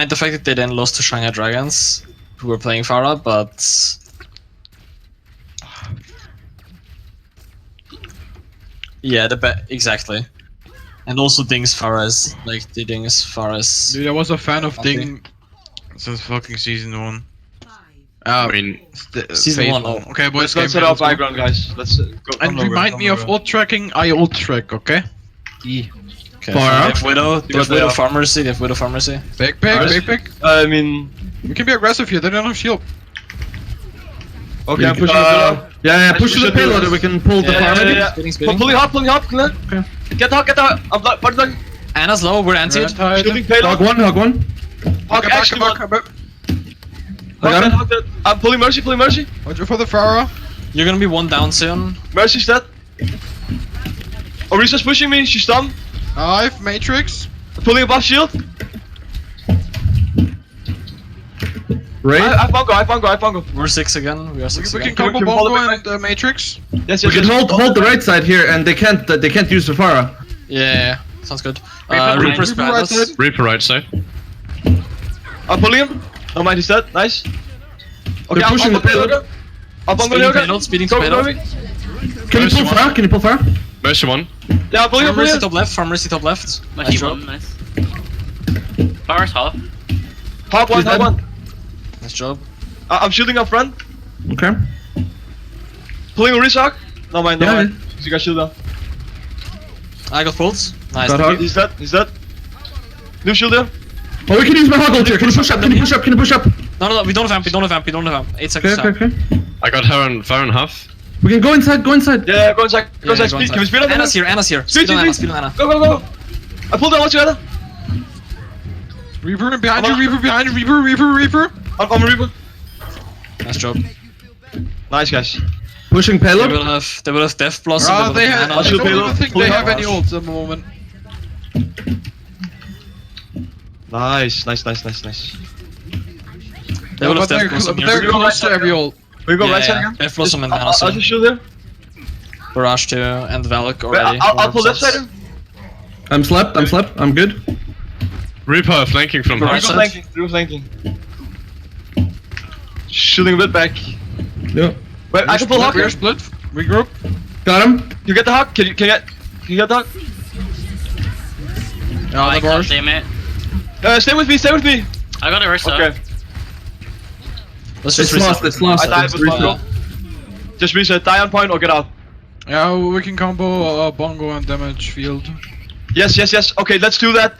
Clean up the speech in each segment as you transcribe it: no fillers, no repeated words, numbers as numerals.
the fact that they then lost to Shanghai Dragons, who were playing Pharah, but yeah, exactly. And also Ding's Pharah's, like the Ding's Pharah's. Dude, I was a fan of Ding since fucking season 1. I mean, season 1. Oh. Okay, boys, let's set up high ground, guys. Let's go. And remind me of ult tracking. I ult track, okay? E. Okay, they have Widow, Pharmacy, they have Widow Pharmacy. Big pick. I mean, we can be aggressive here. They don't have shield. Okay, I'm pushing the Yeah, push the payload and we can pull the farm. Speeding. Pulling hop. Okay. Get out. I'm block. Anna's low, we're anti-ed. Shooting payload. Hog one. Hog actually one. Hog that. I'm pulling Mercy. Watch for the Pharah. You're gonna be one down soon. Mercy's dead. Orisa's pushing me, she's stunned. I've Matrix. Pulling a buff shield. Right. I have Bongo. We're 6 again, we are 6 We again. can combo Can we follow Bongo and Matrix. Yes. We can hold the right side here, and they can't use the Pharah. Yeah, sounds good. Reaper Reaper's behind right us. side. Reaper right side. I'm pulling him. No mind, he's dead. Nice. Okay, They're pushing the payload. I'm Bongo Speeding Yoga. payload, speeding Go, payload. Can you pull Pharah? Mercy 1. Yeah, I'm pulling him. Pharmacy top left, Pharmacy top left. Nice job. Nice. Power's half. Hop one. Nice job. I'm shielding up front. Okay. Pulling Orisa. No mind. Yeah. You got shield down. I got pulls. Nice. Got thank you. hug. He's dead. New shield there. Oh, we can use my hog ult here. Can you push up? No, we don't have amp. 8 seconds down. Okay. I got Farron half. We can go inside. Yeah, go inside. Yeah, go Speed. inside. Can we speed up? Anna's here. Speed on Anna. Go. I pulled down altogether. Reaper behind you. Reaper. I'm Reaper. Nice job. Nice, guys. Pushing They payload. will have Death Blossom. Ah, they have. I shield don't payload. even think Fully they have up. any ults at the moment. Nice. They will But have they're Death Blossom they're here. close to every ult. We go right side Yeah, again. Death Blossom and Anna I'll soon. just shield there. Barrage 2 and Valk Wait, already. I'll pull left side. I'm slept. I'm good. Reaper flanking from Right half. side. Reaper flanking. Shooting a bit back. Yeah. Wait, I can pull Hawk. We're split. Regroup. Got him. You get the Hawk? Can you get the Hawk? Yeah, I the can't bars. damn it. Stay with me. I got a Ursa. Okay. Let's just It's lost. I died with Bongo. Just reset. Die on point or get out. Yeah, we can combo Bongo and damage field. Yes. Okay, let's do that.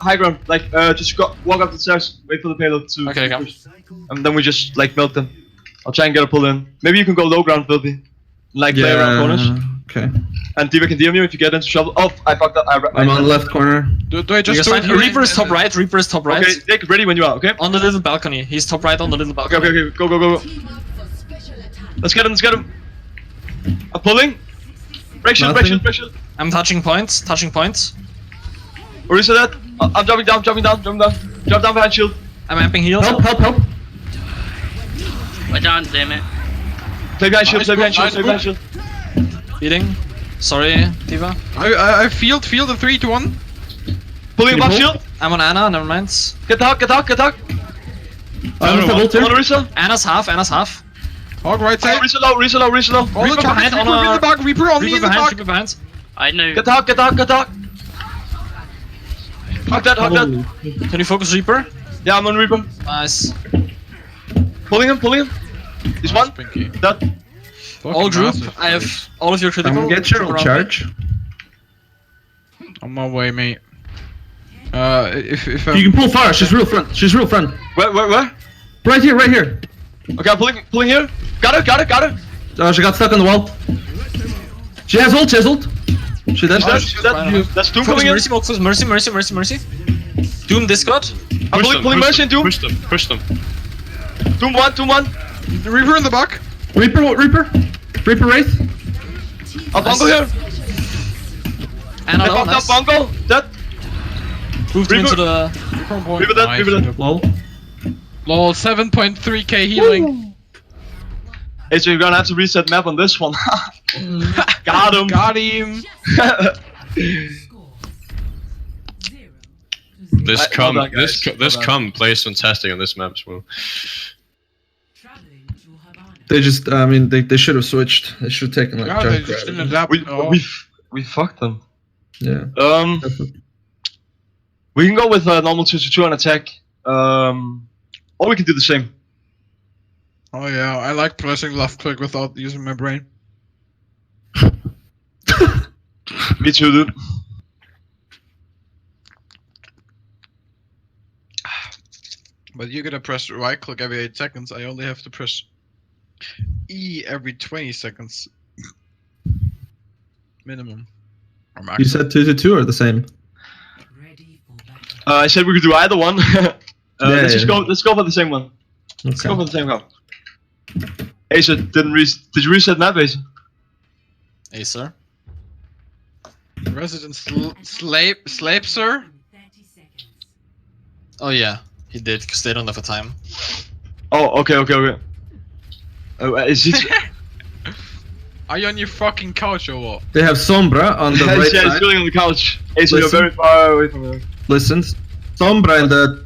High ground. Like, just walk up the stairs. Wait for the payload to. Okay. push. And then we just like melt them. I'll try and get a pull in. Maybe you can go low ground, Filthy. Like play around corners. Okay. And Diva can DM you if you get into trouble. Oh, I fucked up. I'm on the left corner. Do I just do it here? Reaper is top right. Okay, Nick, ready when you are. Okay. On the little balcony. He's top right on the little balcony. Okay. Go. Let's get him. I'm pulling. Break shield. I'm touching points. Orisa that. I'm jumping down. Jump down behind shield. I'm amping heals. Help. Wait down, damn it. Play behind shield. Nice, Beating. Sorry, Diva. I field a 3-1. Pulling above shield. I'm on Anna, never mind. Get the Hawk. I'm on ult Come on, here. Orisa. Anna's half. Hog right side. Orisa low. All the Reaper time. behind, Reaper on in a- the back. Reaper on me in the back. Reaper behind. I know. Get the Hawk. Hawk that. Can you focus Reaper? Yeah, I'm on Reaper. Nice. Pulling him. He's one. Pinky. That. All group, Massive. I have all of your critical. I'm gonna get your ult charge. On my way, mate. If You can pull Pharah. She's real front. Where? Right here. Okay, I'm pulling here. Got her. She got stuck on the wall. She has ult. She dead. That's Doom Focus coming in. Mercy, focus Mercy. Doom discard. I'm pulling Mercy and Doom. Push them. Doom one. Reaper in the back. Reaper Wraith. I'm Bongo here. Anna I low, fucked up nice. Bongo. Dead. Moved him into the... Reaper on point. Reaper dead. Lol. Lol, 7.3k healing. Hey, so you're gonna have to reset map on this one. Got him. Got him. This Well com done, this guys. this Well com plays fantastic on this map as well. They just, I mean, they should have switched. They should have taken like Yeah, they junk just grab. didn't adapt. We fucked them. Yeah. We can go with normal 2-2 on attack. Or we can do the same. Oh yeah, I like pressing left click without using my brain. Me too, dude. But you gotta press right click every 8 seconds. I only have to press E every 20 seconds. Minimum. Or You maximum. said 2-2 or the same? I said we could do either one. Let's just go. Let's go for the same one. Let's go Okay. for the same go. Acer didn't did you reset map, Acer? Acer. Resident Slave sir? Oh yeah, he did, because they don't have a time. Oh, okay. Is it? Are you on your fucking couch or what? They have Sombra on the right Yeah, he's side. chilling on the couch. Acer, you're Listen. very far away from him. Listen, Sombra in the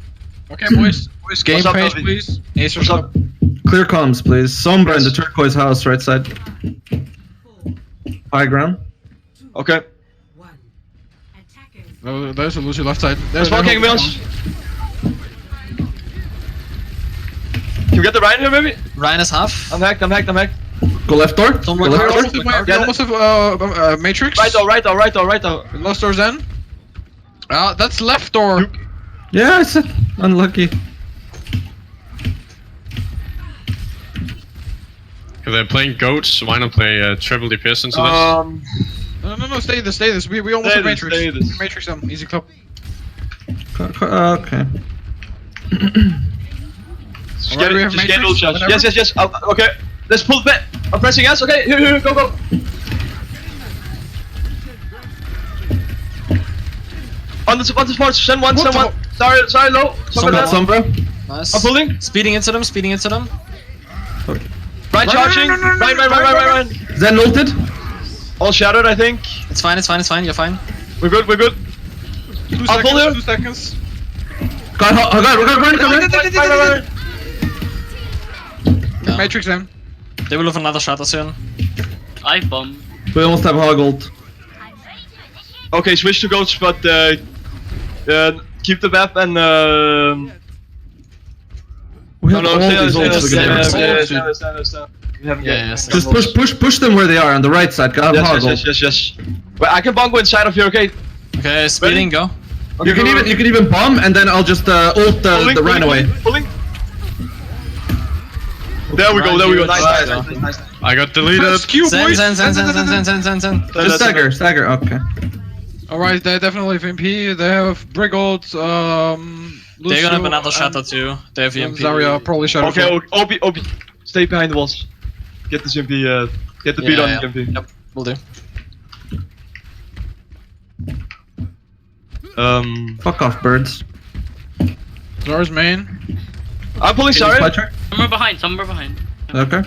Okay, boys, game What's up, page, Toby? please. Acer, What's up? clear comms, please. Sombra in the Yes. turquoise house, right side. High ground. Okay. No, there's a Lucy left side. There's walking Mills. Can we get the Ryan here, maybe? Ryan is half. I'm hacked. Go left door. Go Somewhere left clear. door. We almost have Matrix. Right door. Lost doors in. That's left door. Yeah, I said unlucky. If they're playing goats, why not play triple DPS into No, stay this. We almost have Matrix. stay this. Matrix them. Easy club. Okay. Just Alright, we have get Matrix, all shots. whatever. Yes. Okay. Let's pull the bet. I'm pressing S. Okay. Here. Go. On the spot. Send one. Sorry, low. Got Sombra. Nice. I'm pulling. Speeding into them. Right charging. Right. Zen ulted. All shattered, I think. It's fine, you're fine. We're good. 2 I'll pull him. seconds. 2 seconds. Got Right. No. Matrix them. They will have another shatter soon. I bomb. We almost have hog ult. Okay, switch to goats, but keep the map and We have all these ults together. stay. We haven't Yeah, got- Just push them where they are on the right side. Got hog ult. Yes. Wait, I can bongo inside of here, okay? Okay, speeding, go. You can even bomb and then I'll just ult the Rhino away. Pulling. There we go. Nice. I got deleted. Q, boys. Zen. Just stagger. Okay. Alright, they definitely have MP. They have Briggold. They're gonna have another shatter too. They have EMP. Zarya probably shatter. Okay, Obi, stay behind the walls. Get the CMP, get the beat on the CMP. Yep, will do. Fuck off, birds. Zarya's main. I'm pulling, sorry. Somewhere behind. Okay.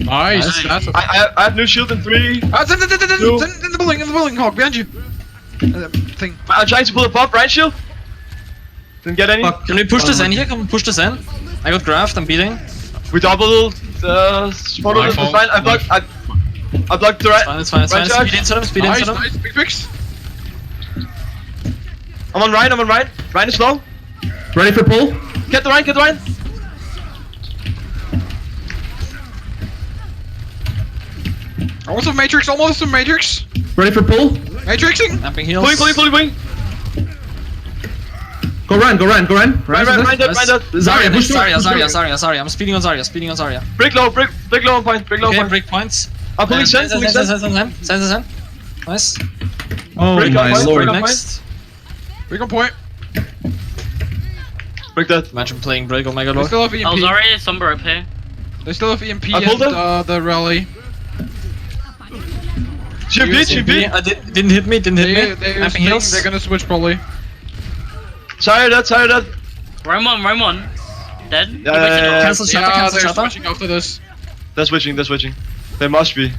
Nice. Nice. That's a I have new shield in 3. Zen in the building, Hawk, behind you. Thing. I'm trying to pull a pop, right shield? Didn't get any. Fuck. Can we push this in here? Can we push this in? I got graft, I'm beating. We doubled spot My it's fault. fine. I blocked the right. It's fine. Right charge. Speed into them. Nice, big fix. I'm on Ryan. Ryan is low. Ready for pull? Get the Ryan. Almost have Matrix. Ready for pull? Matrixing. Snapping heals. Pulling. Go Ryan. Ryan dead. Zarya, push Zarya. I'm speeding on Zarya. Break low on point. Okay, break points. I'm pulling Sen. Send. Nice. Oh Break my up, break lord. up. Next. Big on point. Break that. Imagine playing break, oh my god They lord. still have EMP. Oh, Zarya is somewhere up here. They still have EMP I pulled and the rally. GMP. Didn't hit me. Snapping heals. They're gonna switch probably. Sorry that. Roam on. Dead. Yeah. Cancel shatter. They're switching after this. They're switching. They must be.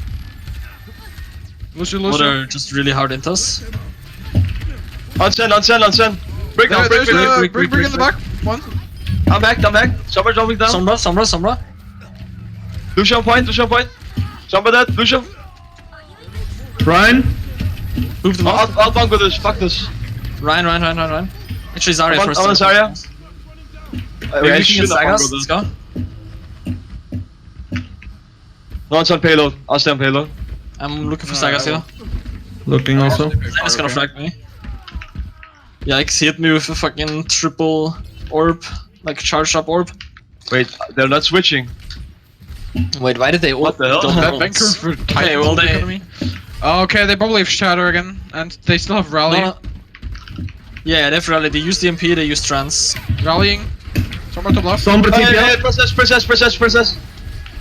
Lucio. What are just really hard intos. On Sen. Break now, break. Break in the back. One. I'm back. Sombra jumping down. Sombra. Lucian point. Sombra dead. Lucian. Ryan. Move them up. I'll bunk with this. Fuck this. Ryan. Actually, Zarya I'm first. on Zarya. Maybe we can get Sagas. Let's go. No one's on payload. I'll stay on payload. I'm looking for Sagas here. Looking also. Zen is gonna frag me. Yikes, he hit me with a fucking triple orb. Like a charged up orb. Wait, they're not switching. Wait, why did they What the hell? don't That ult? banker for Okay, Titans well on the they... economy. Oh, okay, they probably have Shatter again, and they still have Rally. No. Yeah, definitely. They use the MP, they use trans. Rallying. Somewhere to left. Sombra TP Hey, out. princess.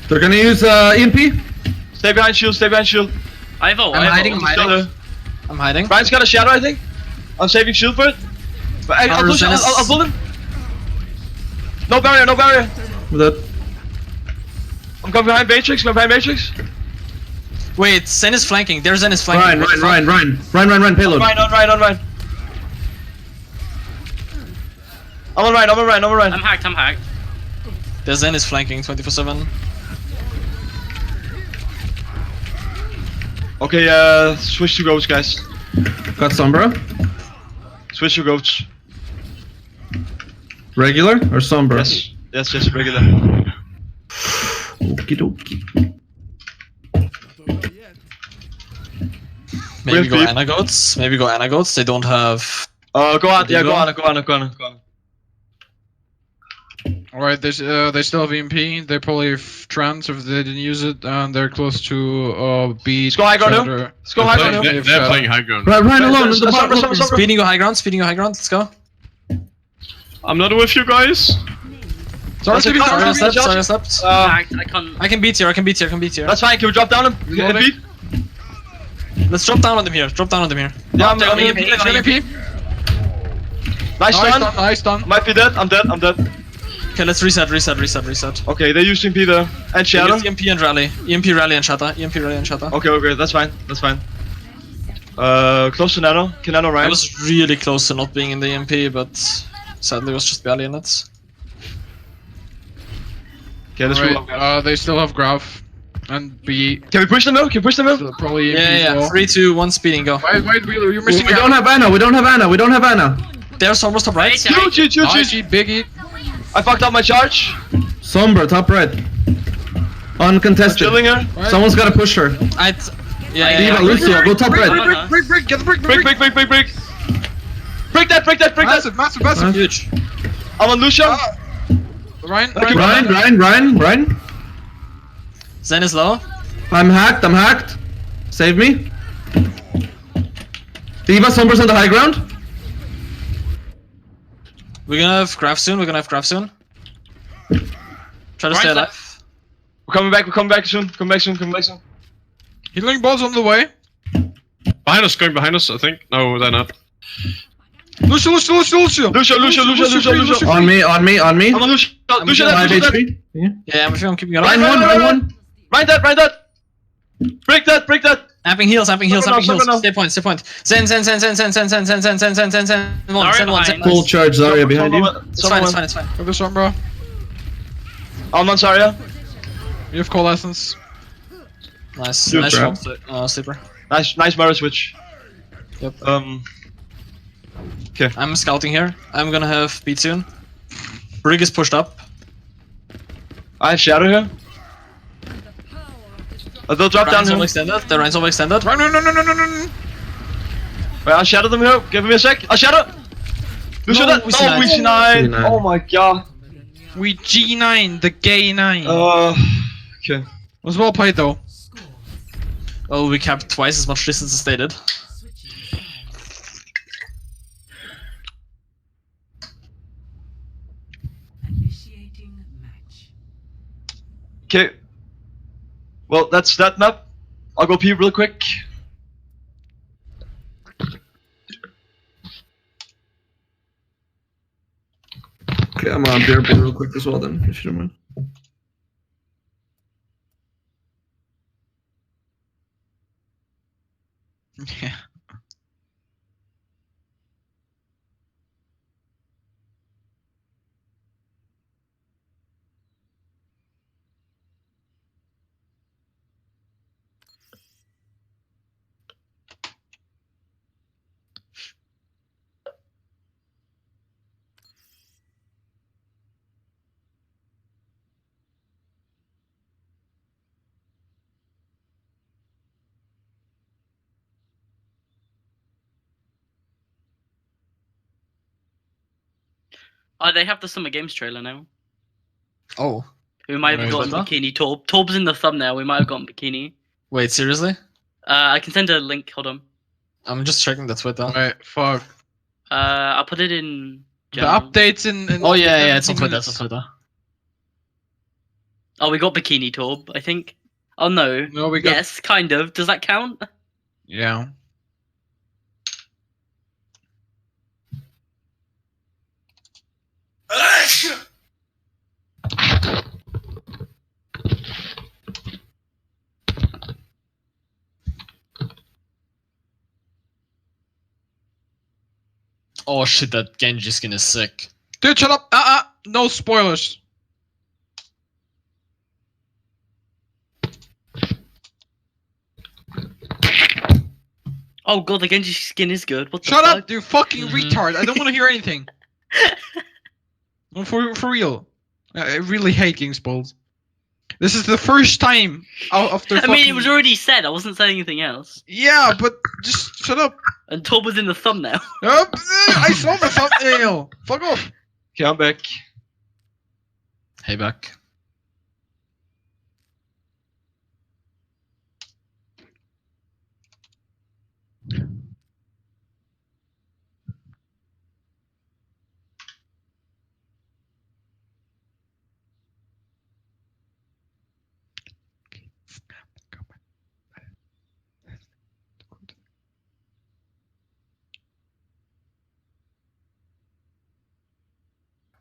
They're gonna use EMP. Stay behind shield. Ivo. I'm hiding. Ryan's got a shadow, I think. I'm saving shield for it. But I'll push. I'll pull him. No barrier. With that. I'm coming behind Matrix. Wait, Zen is flanking. There's Zen is flanking. Ryan, payload. On Ryan. I'm on Ryan. I'm hacked. The Zen is flanking 24/7. Okay, switch to goats, guys. Got Sombra. Switch to goats. Regular or Sombra? Yes, regular. Okie dokie. Maybe Real go deep. Ana goats. They don't have. Go on. Did you go? Go on. Alright, they still have EMP. They probably have trans if they didn't use it, and they're close to beat. Let's go high ground now. Shatter. Let's go high ground now. They're They're playing high ground. Ryan alone in the Sombra. bottom. Speeding go high ground. Let's go. I'm not with you guys. That's a Zarya slept. shot. Zarya slept. Hacked. I can't. I can beat here. That's fine. Can we drop down him? Get Reloading. beat? Let's drop down on them here. Yeah, I'm Down, dead. EMP. EMP. Nice stun. Nice stun. Might be dead. I'm dead. Okay, let's reset. Okay, they used MP there. And Shadow. Use EMP and rally. EMP rally and shatter. Okay, that's fine. Close to Nano. Can Nano I Ryan? was really close to not being in the EMP, but sadly was just barely in it. Okay, let's move up. Alright, they still have Graph. And B. Can we push them out? So probably EMP as Yeah. well. 3, 2, 1, speeding, go. Wait, you're We missing don't have Ana. There's Sombra top right. Wait, Shoot. Biggie. I fucked up my charge. Sombra top red. I'm Uncontested. chilling here. Someone's gotta push her. Yeah. Lucio, go top red. Break, get the break. Break that. Massive. Huge. I'm on Lucia. Ryan. Ryan. Zen is low. I'm hacked. Save me. D.Va, Sombra's on the high ground. We're gonna have Graph soon. Try to stay Right, alive. We're coming back soon. Come back soon. Healing balls on the way. Going behind us, I think. No, they're not. Lucio. Lucia. On me. I'm on Lucia. Lucia 5 dead. HP. Yeah. Yeah, I'm with you. I'm keeping it Ryan alive. one. Right that. Break that. Amping heals. Sombra now. Stay point. Zen. One. Full charge Zarya behind you. It's fine. Have the Sombra. I'm on Zarya. You have Coalescence. Nice. Good Nice grab. shot. Sleeper. Nice mirror switch. Yep. Okay. I'm scouting here. I'm gonna have beat soon. Brig is pushed up. I have Shadow here. They'll drop down Ryan's here. overextended. The Ryan's overextended. Run. Wait, I'll shadow them here. Give me a sec. I'll shadow. Lucia No, that. we see nine. We see 9. C9. Oh my god. We G9, the gay 9. Okay. Was well played though. Oh, we capped twice as much distance as stated. Okay. Well, that's that map. I'll go pee real quick. Okay, I'm on beer real quick as well then, if you don't mind. Yeah. Oh, they have the Summer Games trailer now. Oh, We might have Right. gotten What? Bikini Torb. Torb's in the thumbnail. We might have gotten Bikini. wait, seriously? I can send a link. Hold on. I'm just checking the Twitter. Wait, fuck. I'll put it in. The General. updates in Oh yeah, it's on 17 Twitter. minutes. It's on Twitter. Oh, we got Bikini Torb, I think. Oh no. No, we got. Yes, kind of. Does that count? Yeah. Oh shit, that Genji skin is sick. Dude, shut up! No spoilers. Oh god, the Genji skin is good. What the Shut fuck? up, you fucking Mhm. retard! I don't want to hear anything. No, for real. I really hate getting spoiled. This is the first time after. I mean, it was already said. I wasn't saying anything else. Yeah, but just shut up. And Torb was in the thumbnail. I saw the thumbnail. Fuck off. Okay, I'm back. Hey, back.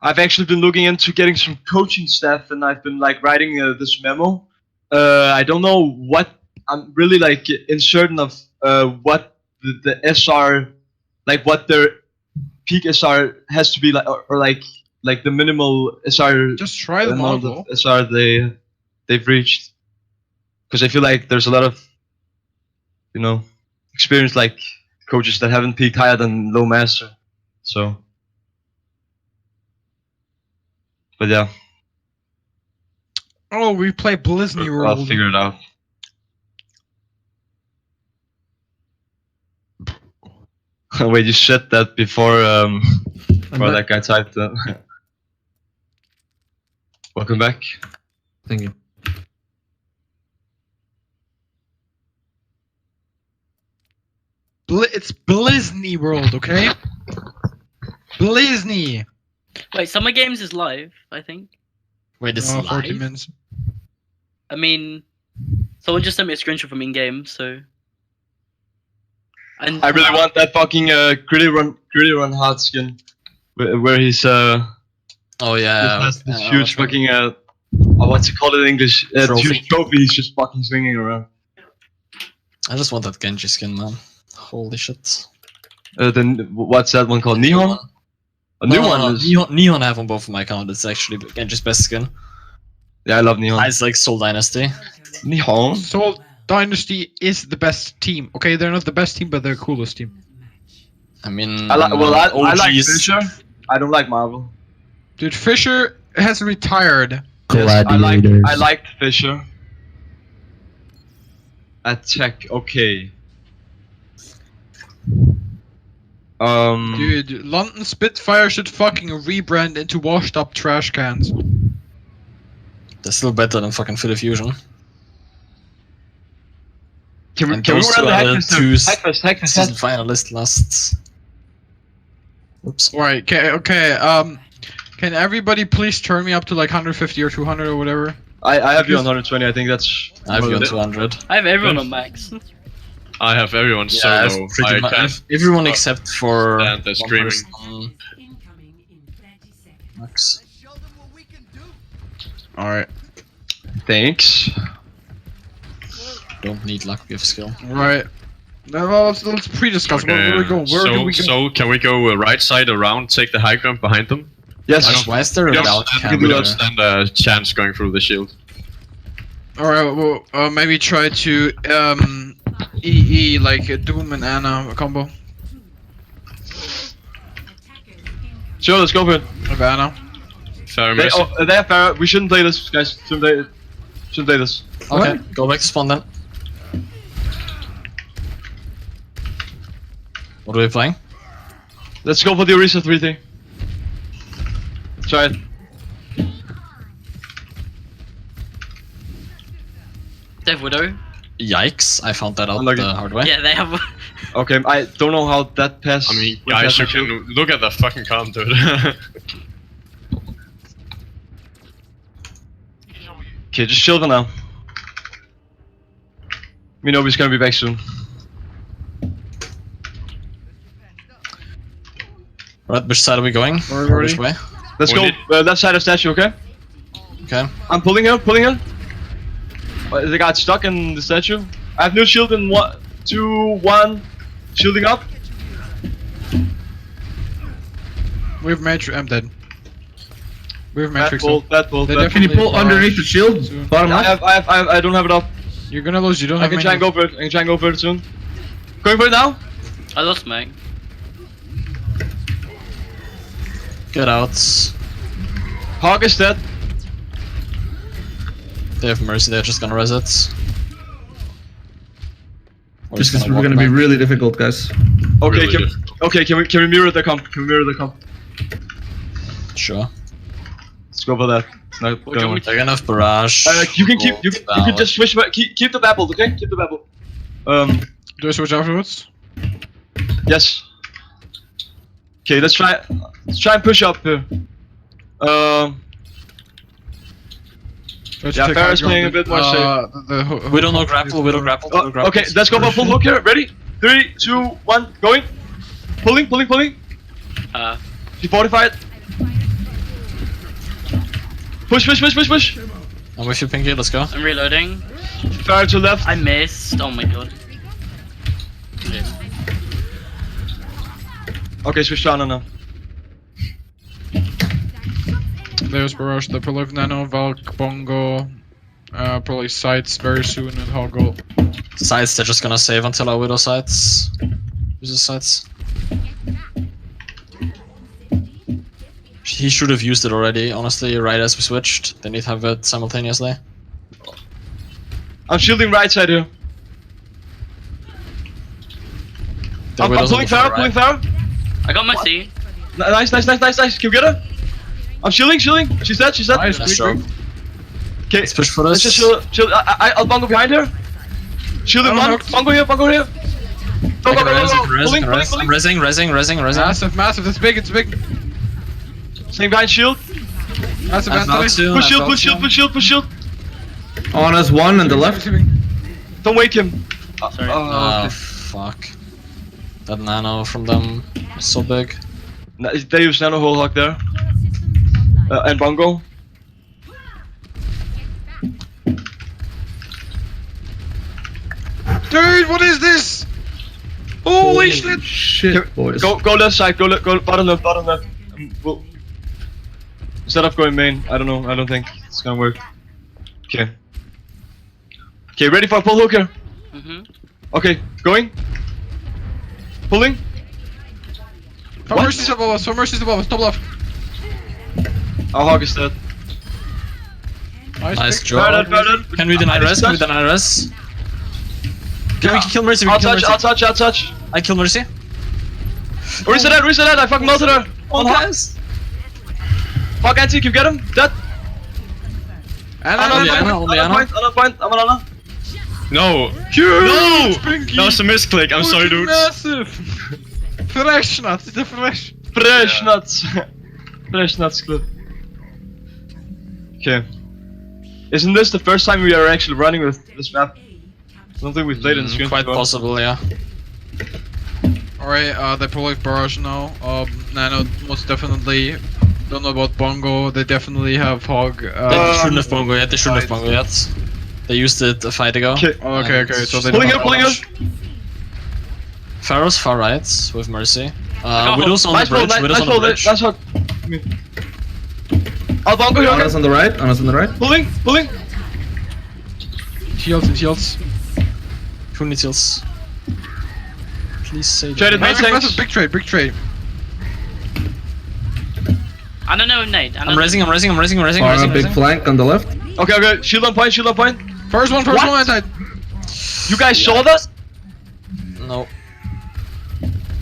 I've actually been looking into getting some coaching staff, and I've been like writing this memo. I don't know what I'm really like uncertain of what the SR, like what their peak SR has to be like, or like the minimal SR Just try the amount model. of SR they've reached. Because I feel like there's a lot of, you know, experienced like coaches that haven't peaked higher than low master. So. But yeah, Oh, we play Blizny I'll World. figure it out. Wait, you said that before before that guy typed that. Welcome back. Thank you. It's Blizny World, okay? Blizny. Wait, Summer Games is live, I think. Wait, it's 40 live? minutes. I mean, someone just sent me a screenshot from in-game, so. And I really want that fucking gritty run hard skin, where he's Oh yeah. has this yeah, huge which one? fucking what's it called in English? Trophy. Huge trophy. He's just fucking swinging around. I just want that Genji skin, man. Holy shit. Then what's that one called? Nihon. A new one is. Nihon I have on both of my account. It's actually Genji's best skin. Yeah, I love Nihon. It's like Soul Dynasty. Nihon. Soul Dynasty is the best team. Okay, they're not the best team, but they're the coolest team. I mean, I like OGs. Fisher. I don't like Marvel. Dude, Fisher has retired. Yes, Gladiators. I liked Fisher. Attack, okay. Dude, London Spitfire should fucking rebrand into washed up trash cans. They're still better than fucking Philly Fusion. Can we And run those two the are the two Hackfest? season finalist lasts. Oops. Right, okay, can everybody please turn me up to like 150 or 200 or whatever? I have you on 120, I think that's... I have you on it. 200. I have everyone on max. I have everyone Yeah, solo. pretty much. I have everyone except for stand there one screaming. person. Max. Alright. Thanks. Don't need luck, we have skill. Right. Now let's pre-discuss. Where do we go? Where do we go? So can we go right side around, take the high ground behind them? Yes. Why is there a We doubt don't camera? stand a chance going through the shield. Alright, well, maybe try to EE like a Doom and Ana combo. Sure, let's go for it. Of Ana. Fair They, mercy. they have Farah. We shouldn't play this, guys. Shouldn't play this. Okay, go back to spawn then. What are we playing? Let's go for the Orisa 3 thing. Try it. They have Widow. Yikes! I found that out Unlucky. the hard way. Yeah, they have. Okay, I don't know how that pass. I mean, would guys, pass you my shield. can look at the fucking comp, dude. Okay, just chill for now. We know he's gonna be back soon. Right, which side are we going? We're Or ready. which way? Let's go left side of statue, okay? Okay. I'm pulling her, pulling her. They got stuck in the statue. I have no shield in 1, 2, 1. Shielding up. We have Matrix. I'm dead. We have Bad Matrix. pull, bad pull, They bad Can you definitely pull underneath the shield? Soon. Bottom pull. left? I don't have it up. You're gonna lose. You don't I have can try and many. go for it. I can try and go for it soon. Going for it now? I lost Meg. Get out. Hog is dead. They have mercy. They're just gonna res it. Or This just is walk gonna be back. really difficult, guys. Okay, Really can we mirror the comp? Can we mirror the comp? Sure. Let's go for that. It's not What gonna can we work. They're gonna have barrage. You can keep you can just switch back. Keep the babble, okay? Keep the babble. Do I switch afterwards? Yes. Okay, let's try and push up here. Let's Yeah, take Farah's high ground. playing a bit more safe. We don't know grapple. We don't grapple. We don't grapple. Okay, let's go for full hook here. Ready? 3, 2, 1, going. Pulling. She fortified. Push. I'm with you, Pinky. Let's go. I'm reloading. Farah to left. I missed. Oh my god. Okay, switch to Anna now. There's Barrage, the Prolive Nano, Valk, Bongo, probably Sights very soon, and Hoggle. Sides, they're just gonna save until our Widow sides. Uses sides. He should have used it already, honestly, right as we switched. They need to have it simultaneously. I'm shielding right side here. The I'm Widow's on pulling the far Farah, right. pulling Farah. I got my C. Nice. Can you get her? I'm shielding. She's dead. Nice, Nice quick, job. Okay, Let's push for let's this. just chill. I'll bongo behind her. Shielding I'm one. hooked. Bongo here. I can res, I can res, Pulling. I'm resing. Massive, it's big. Same guy in shield. Massive I've knocked Anthony. two, Push I've shield. knocked Push shield. Honest one on the left. Don't wake him. Sorry. Oh, Okay. fuck. That nano from them is so big. They use nano whole hog there. And bongo. Dude, what is this? Holy shit! Shit, boys. Go left side. Go bottom left. We'll, instead of going main, I don't know. I don't think it's gonna work. Okay. Okay, ready for a pull hook here. Okay, going. Pulling. For Mercy's above us, top left. Our hog is dead. Nice pick. job. Fair. Can we deny res? Can we deny res? Can we kill Mercy? We I'll can kill touch. Mercy. I kill Mercy. Reset that. I fucking melted her. Oh, guys. Fuck anti, can you get him? Dead. Anna, Only Anna. Anna point. I'm on Anna. No! No! That was a misclick, I'm sorry, dudes. Massive! Fresh nuts, it's a fresh. Fresh nuts. Fresh nuts clip. Okay. Isn't this the first time we are actually running with this map? I don't think we've played in the screen Quite before. possible, yeah. Alright, they probably Barrage now. Nano most definitely. Don't know about Bongo, they definitely have Hog. They shouldn't have bongo yet. They used it a fight ago. Okay. Okay, so they Pulling don't her, have pulling her. Pharaoh's far right with Mercy. Oh, Widow's on the Nice pull, bridge. Widow's nice on the pull, bridge. nice hug. I'll bongo here, Honest okay? on the right. Pulling. Heals. Who needs heals? Please say Traded that. main Massive, tanks. big trade. I don't know, Nate. I'm resing. Big flank on the left. Okay. Shield on point. First one, I died. You guys saw that? No.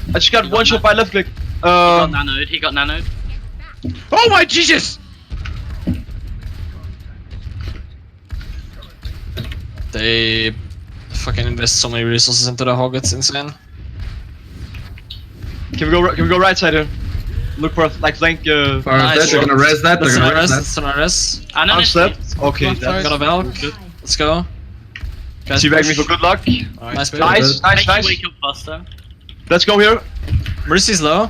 I just got one shot by left click. He got nanoed. Oh my Jesus! They fucking invest so many resources into the hog, it's insane. Can we go right side here? Look for like flank. Fire Nice. dead, they're gonna res that, they're Let's gonna not res rest, that. let's not rest. Ana I'm next slept. Okay, Left that's side. Got a Valk. Let's go. Guys, teabag me push. for good luck. Nice play. Nice, nice, Make you nice. wake up faster. Let's go here. Mercy's low.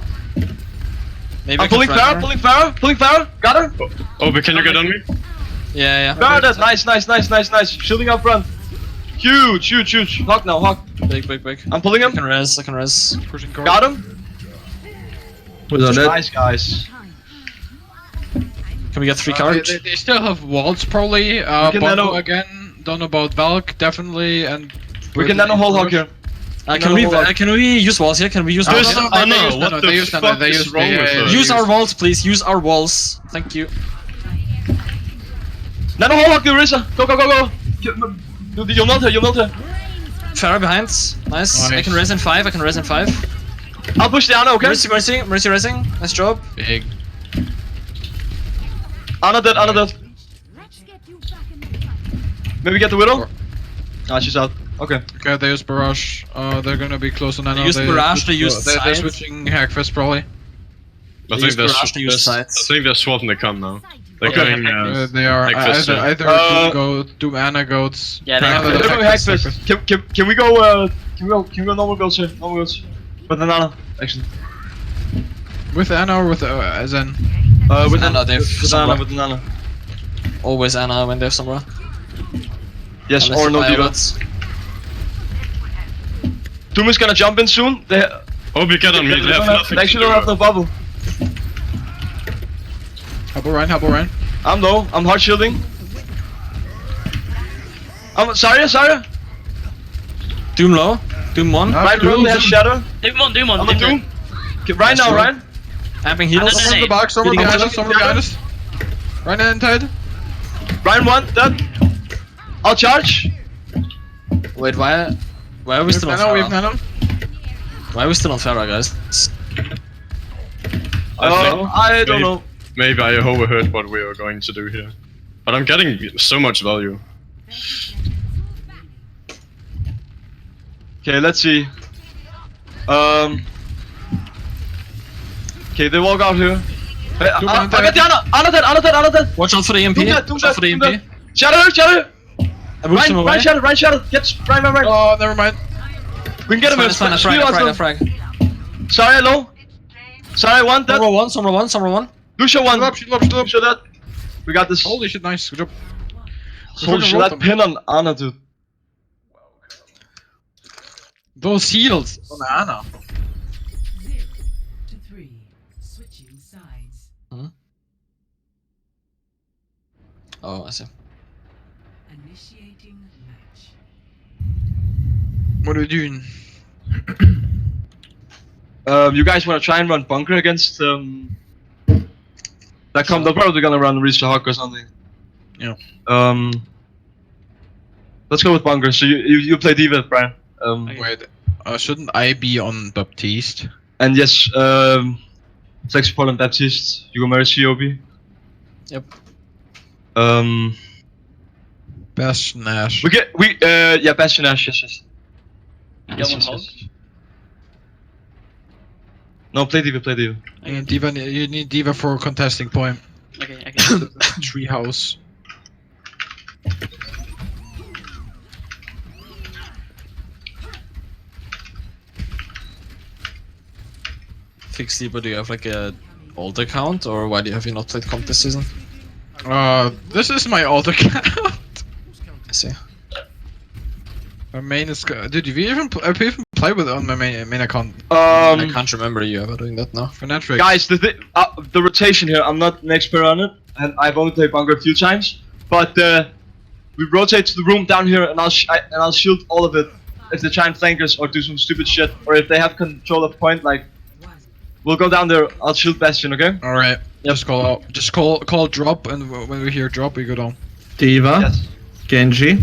Maybe I'm pulling Farah, pulling Farah, pulling Farah. Got her. Oh, but can you get on me? Yeah, yeah. Farah dead. Nice, nice, nice, nice, nice. Shielding up front. Huge, huge, huge. Hawk now, Hawk. Big, big, big. I'm pulling I him. can res, I can res. Pushing core. Got him. Who's on that? Nice, guys. Can we get 3 cards? They still have walls probably. can Bongo nano- again. Don't know about Valk definitely and. We can nano hold Hawk here. Can we use walls here? Can we use walls? There's here? Anna, they use what nano, the they use nano, fuck they is use- wrong they, with her? Use our walls, please. Use our walls. Thank you. Nano hold Hawk, Orisa. Go, go, go, go. You'll melt her, you'll melt her. Farah behind. Nice. I can res in 5. I can res in 5. I'll push the Ana, okay? Mercy, Mercy, Mercy resing. Nice job. Big. Ana dead, Ana dead. Maybe get the Widow? Ah, she's out. Okay. Okay, they use barrage. They're gonna be close on nano. use barrage, they use They're sides. switching hackfist probably. I They think use they're, barrage, they use I sides. think they're swapping the con now. They're Okay. going, They are Hackfist, either yeah. Doom Ana goats. Yeah, they Either have- the They're going Hackfist, Hackfist. Can we go, can we go normal builds here? Normal builds. With an Ana, actually. With Ana or with as in? With Ana, they've with some Ana, rock. with an Ana. Always Anna when they have somewhere. Yes, Unless or you no buy Diva. outlets. Doom is gonna jump in soon. They oh, we get on me. They have nothing they to actually don't have do. no bubble. Hubble Ryan. I'm low. I'm hard shielding. I'm sorry. Doom low. Doom 1. Ryan probably has shadow. Doom on, Doom on. I'm a Doom. Okay, right now, Sure. Ryan. Amping heals. Anna, From the box, someone Getting behind up. us, someone behind us. Right now inside. Ryan one. Dead. I'll charge. Wait, why are we We have still on nano, we have Farah? nano. Why are we still on Farah, guys? I don't know. Maybe I overheard what we were going to do here. But I'm getting so much value. Okay, let's see. Okay, they walk out here. Hey, I got the Ana dead. Watch out for the EMP. Doom dead, Watch out for the Doom EMP. dead. Shadow. I moved him away. Ryan shadow. Get Ryan. Oh, never mind. We can get him. It's fine, I frag. Sorry, low. Sorry, one dead. Sombra 1. Lucio one. Shield up. Lucio dead. We got this. Holy shit, nice. Good job. Holy shit, that pin on Ana, dude. Those heals on Ana. 0 to 3. Switching sides. Oh, I see. Initiating match. What are we doing? You guys want to try and run bunker against that come? They're probably gonna run reach the hawk or something. Yeah. Let's go with bunker. So you play Diva, Brian. Wait, shouldn't I be on Baptiste? And yes, Flex Paul Baptiste. You go Mercy OB. Yep. Bastion Ash. Yeah, Bastion Ash. Yes. You don't want hold? No, play Diva. And Diva, you need Diva for contesting point. Okay. Treehouse. Fixly, but do you have like a old account, or why have you not played comp this season? This is my old account. I see. My main is dude. Have you even play with it on my main account? I can't remember you ever doing that now. Fnatic. Guys, the rotation here. I'm not an expert on it, and I've only played bunker a few times. But we rotate to the room down here, and I'll shield all of it if they try and flank us or do some stupid shit, or if they have control of point. Like, we'll go down there. I'll shield Bastion, okay? All right. Just call out. Just call drop, and when we hear drop, we go down. Diva, Yes. Genji,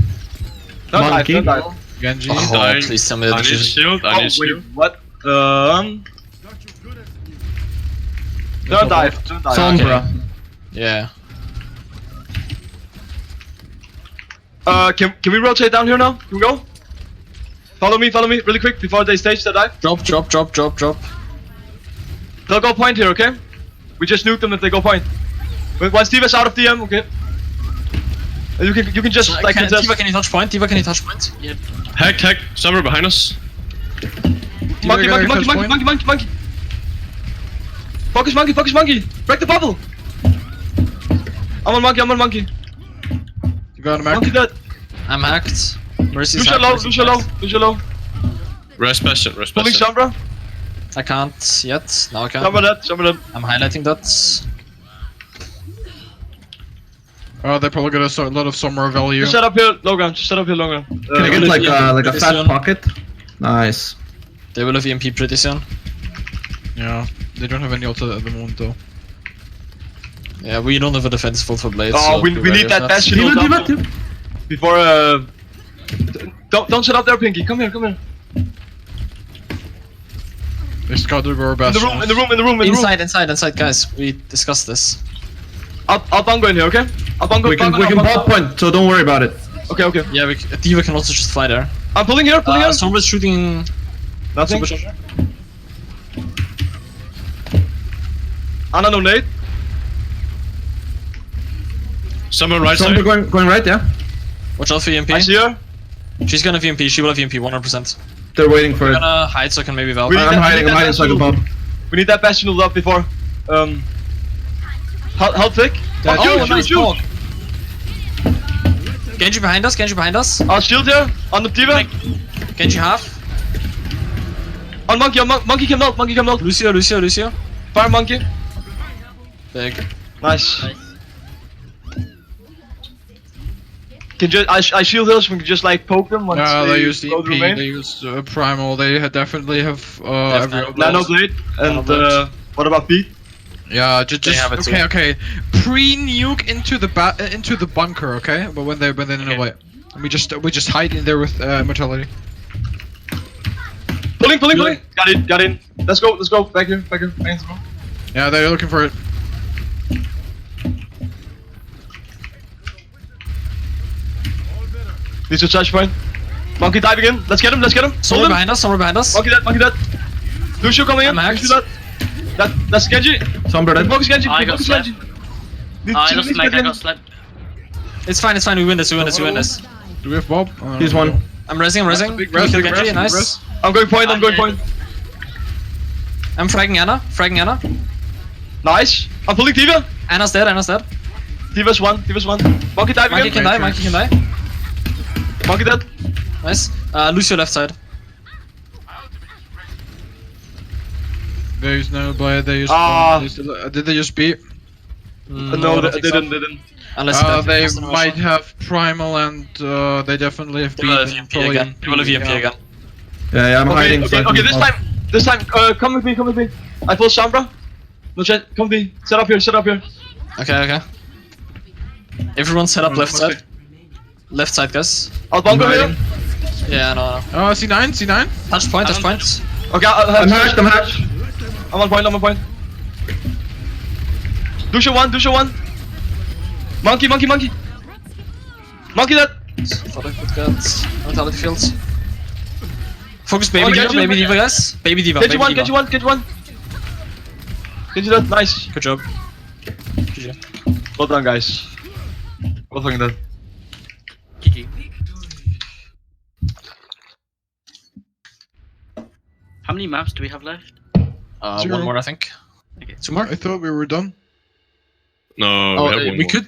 Don't dive, Monkey. don't dive. Genji. Oh, Dying. please tell me that I need this is... shield. I Oh need wait, shield. what? Don't dive. Don't dive. Sombra. Yeah. Can we rotate down here now? Can we go? Follow me, really quick before they stage the dive. Drop. They'll go point here, okay? We just nuke them if they go point. Once Diva's out of DM, okay? You can just like contest. Diva, can you touch point? Diva, can you touch point? Yep. Hack. Somewhere behind us. Monkey. Focus monkey. Break the bubble. I'm on monkey. You got him, Mac. Monkey dead. I'm hacked. Mercy's Lucio low. Rest Bastion. Pulling Sombra. I can't yet. Now I can. Sombra dead. I'm highlighting that. Oh, they probably got a lot of summer value. Just set up here, low ground. Can Can I get like a pretty fat soon. pocket? Nice. They will have EMP pretty soon. Yeah, they don't have any ult at the moment though. Yeah, we don't have a defense ult for blades. Oh, so we be wary need of that bastion Diva, ult Diva, up Diva. before don't set up there, Pinky. Come here. They scouted our In best. the room. Inside, guys. We discussed this. I'll bongo in here, okay? I'll bongo. We can bot point, so don't worry about it. Okay. Yeah, Diva can also just fly there. I'm pulling here. Sombra's shooting. Nothing. Supercharger. Anna no nade. Someone right Sombra side. going right, yeah. Watch out for EMP. I see her. She's gonna have EMP. She will have EMP 100%. They're waiting for I'm it. gonna hide so I can maybe valve. We need I'm that- hiding so I can pop. We need that bastion ult up before. How thick? Oh, Huge. Genji behind us. I'll shield here on the Diva. Genji half. On monkey can melt. Lucio. Fire monkey. Big. Nice. I shield hills. We can just like poke them. Once They use go EP, to remain. they use Primal, they definitely have every Nano blade. And what about Pete? Yeah, just have it okay. Pre-nuke into the bunker, okay? But when they're in a way, and we just hide in there with mortality. Pulling. Got in. Let's go. Back here. Yeah, they're looking for it. Needs to touch point. Monkey diving in. Let's get him. Sombra behind us. Monkey dead. Lucio coming in. I'm hacked. Lucio dead. That's Genji. Sombra dead. Focus Genji. I got Focus slapped. Genji. I lost Meg, I got slapped. It's fine. We win this. Do we have Bob? He's one. I'm resing. Big Can we res, kill big Genji? res, Nice. big res. I'm going point. I'm fragging Anna. Nice. I'm pulling Diva. Anna's dead. Diva's one. Monkey diving Monkey in. can die. Monkey dead. Nice. Lucio left side. They use no blade. They use. Did they just beat? No, I they don't think so. didn't. Unless They that's the might motion. have Primal and they definitely have They will have beaten. EMP probably again. They will have EMP yeah. again. Yeah, I'm hiding. so I Okay. can This pop. time. Come with me. I pull Sombra. No chat. Come with me. Set up here. Okay. Everyone set up left Mostly. side. Left side, guys. I'll bongo here. hiding. Yeah, no. Oh, C9. Touch point. Okay, I'm hacked. I'm on point. Lucio one. Monkey. Monkey dead. Thought I could get mentality fields. Focus baby Oh, diva, Genji. baby diva, guys. Baby diva. Genji baby diva. one. Genji dead. Nice. Good job. GG. Well done, guys. Well fucking done. GG. How many maps do we have left? Zero. One more, I think. Okay. 2 more. I thought we were done. No, Oh, we have one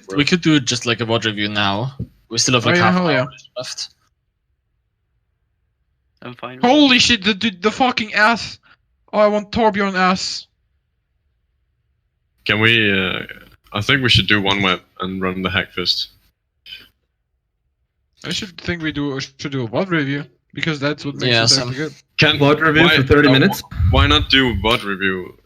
more. we could do just like a VOD review now. We still have like Oh, yeah, half hell an yeah. hour left. I'm fine. with it. Holy shit! The fucking ass. Oh, I want Torbjorn ass. Can we? I think we should do one web and run the hack first. I should do a VOD review because that's what makes Yeah, it some- actually good. Can VOD review for 30 minutes. Why not do VOD review